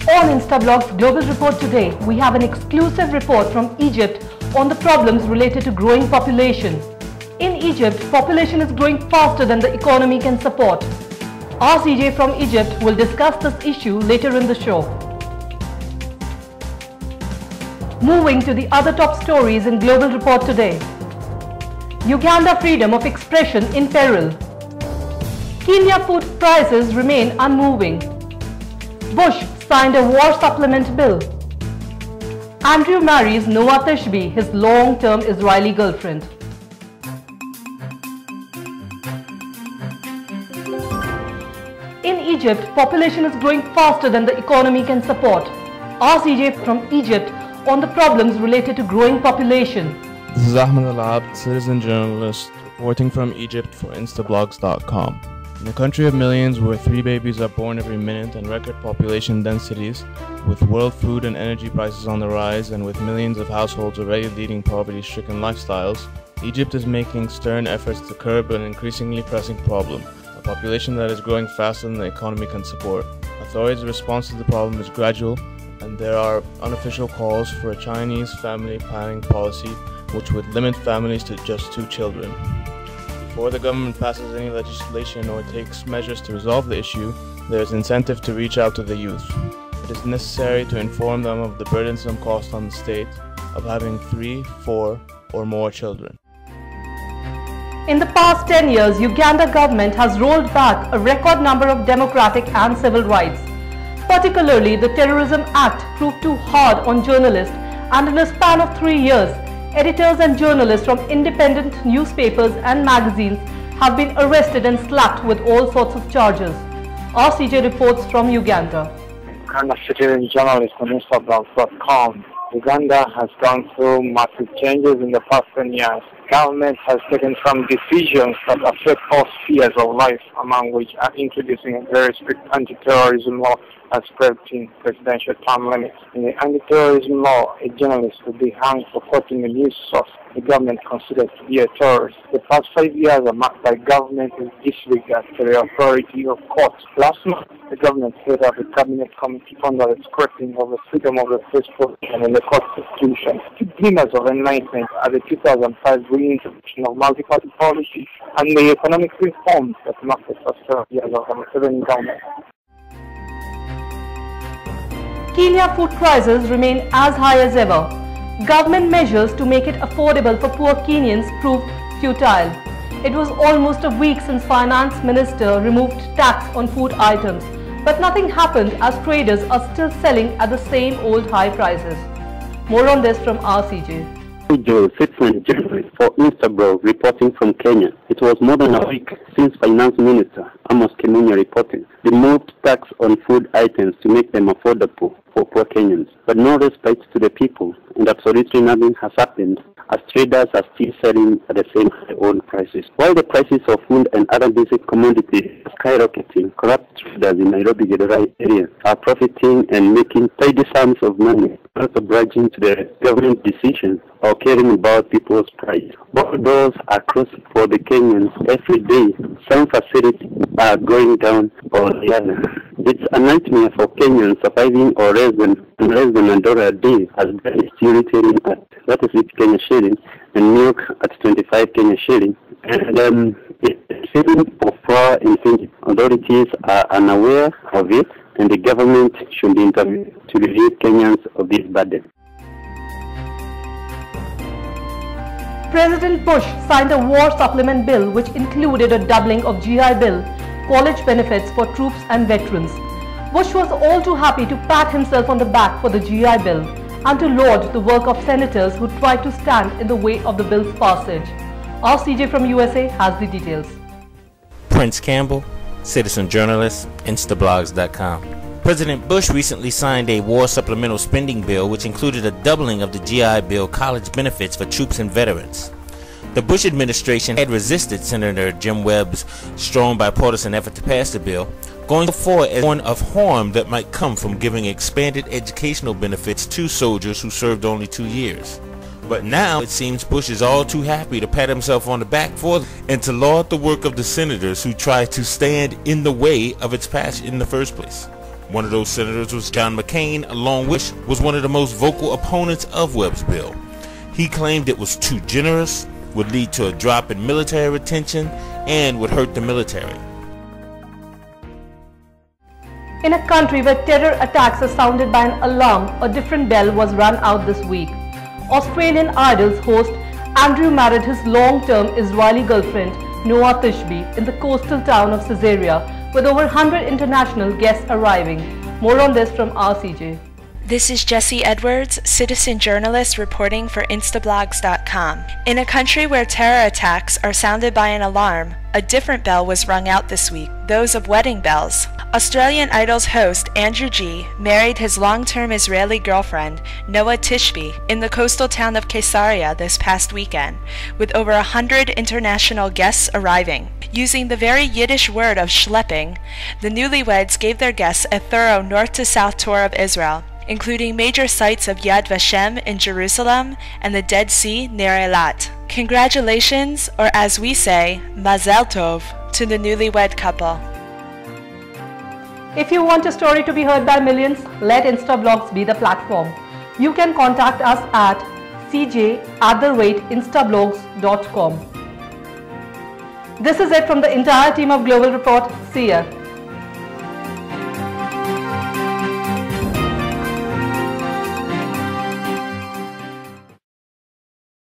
On Instablogs Global Report today, we have an exclusive report from Egypt on the problems related to growing population. In Egypt, population is growing faster than the economy can support. Our CJ from Egypt will discuss this issue later in the show. Moving to the other top stories in Global Report today. Uganda freedom of expression in peril. Kenya food prices remain unmoving. Bush signed a war supplement bill. Andrew marries Noah Tishby, his long-term Israeli girlfriend. In Egypt, population is growing faster than the economy can support. Our CJ from Egypt on the problems related to growing population. This is Ahmed Al-Abd, citizen journalist, reporting from Egypt for Instablogs.com. In a country of millions where 3 babies are born every minute and record population densities, with world food and energy prices on the rise and with millions of households already leading poverty-stricken lifestyles, Egypt is making stern efforts to curb an increasingly pressing problem, a population that is growing faster than the economy can support. Authorities' response to the problem is gradual, and there are unofficial calls for a Chinese family planning policy which would limit families to just 2 children. Before the government passes any legislation or takes measures to resolve the issue, there is incentive to reach out to the youth. It is necessary to inform them of the burdensome cost on the state of having 3, 4, or more children. In the past 10 years, Uganda government has rolled back a record number of democratic and civil rights. Particularly, the Terrorism Act proved too hard on journalists, and in a span of 3 years, editors and journalists from independent newspapers and magazines have been arrested and slapped with all sorts of charges. Our CJ reports from Uganda. I'm a citizen journalist on Instablogs.com. Uganda has gone through massive changes in the past 10 years. Government has taken some decisions that affect all spheres of life, among which are introducing a very strict anti-terrorism law and scripting presidential term limits. In the anti-terrorism law, a journalist would be hanged for quoting a news source the government considers to be a terrorist. The past 5 years are marked by government's disregard for the authority of courts. Last month, the government head of the cabinet committee under the scrutiny of the freedom of the press provision in the constitution. Two glimmers of enlightenment are the 2005 reintroduction of multi-party policy and the economic reforms that marked the first 12 years of the Museveni government. Kenya food prices remain as high as ever. Government measures to make it affordable for poor Kenyans proved futile. It was almost a week since Finance Minister removed tax on food items, but nothing happened as traders are still selling at the same old high prices. More on this from RCJ. Citizen journalist for Instablogs reporting from Kenya. It was more than a week since Finance Minister Amos Kimunya reported removed tax on food items to make them affordable for poor Kenyans. But no respite to the people, and absolutely nothing has happened as traders are still selling at the same high oil prices. While the prices of food and other basic commodities are skyrocketing, corrupt traders in Nairobi Githurai area are profiting and making tidy sums of money, not obliging to the government decisions or caring about people's pride. Both doors are closed for the Kenyans every day. Some facilities are going down or the other. It's a nightmare for Kenyans surviving on less than $1 a day, as bread is still retailing at 36 Kenya shilling and milk at 25 Kenya shilling. And it's selling for flour in Kenya. Authorities are unaware of it, and the government should intervene to relieve Kenyans of this burden. President Bush signed a war supplement bill which included a doubling of GI Bill, college benefits for troops and veterans. Bush was all too happy to pat himself on the back for the GI Bill and to laud the work of senators who tried to stand in the way of the bill's passage. Our CJ from USA has the details. Prince Campbell, citizen journalist, Instablogs.com. President Bush recently signed a war supplemental spending bill which included a doubling of the GI Bill college benefits for troops and veterans. The Bush administration had resisted Senator Jim Webb's strong bipartisan effort to pass the bill, going forward as one of harm that might come from giving expanded educational benefits to soldiers who served only 2 years. But now it seems Bush is all too happy to pat himself on the back for it and to laud the work of the senators who tried to stand in the way of its passage in the first place. One of those senators was John McCain, along with was one of the most vocal opponents of Webb's bill. He claimed it was too generous, would lead to a drop in military retention, and would hurt the military. In a country where terror attacks are sounded by an alarm, a different bell was rung out this week. Australian Idol's host Andrew married his long-term Israeli girlfriend Noah Tishby in the coastal town of Caesarea, with over 100 international guests arriving. More on this from RCJ. This is Jesse Edwards, citizen journalist reporting for Instablogs.com. In a country where terror attacks are sounded by an alarm, a different bell was rung out this week, those of wedding bells. Australian Idol's host Andrew G married his long-term Israeli girlfriend Noah Tishby in the coastal town of Caesarea this past weekend, with over 100 international guests arriving. Using the very Yiddish word of schlepping, the newlyweds gave their guests a thorough north-to-south tour of Israel, including major sites of Yad Vashem in Jerusalem and the Dead Sea near Eilat. Congratulations, or as we say, Mazel Tov, to the newlywed couple. If you want your story to be heard by millions, let Instablogs be the platform. You can contact us at cj@instablogs.com. This is it from the entire team of Global Report. See ya.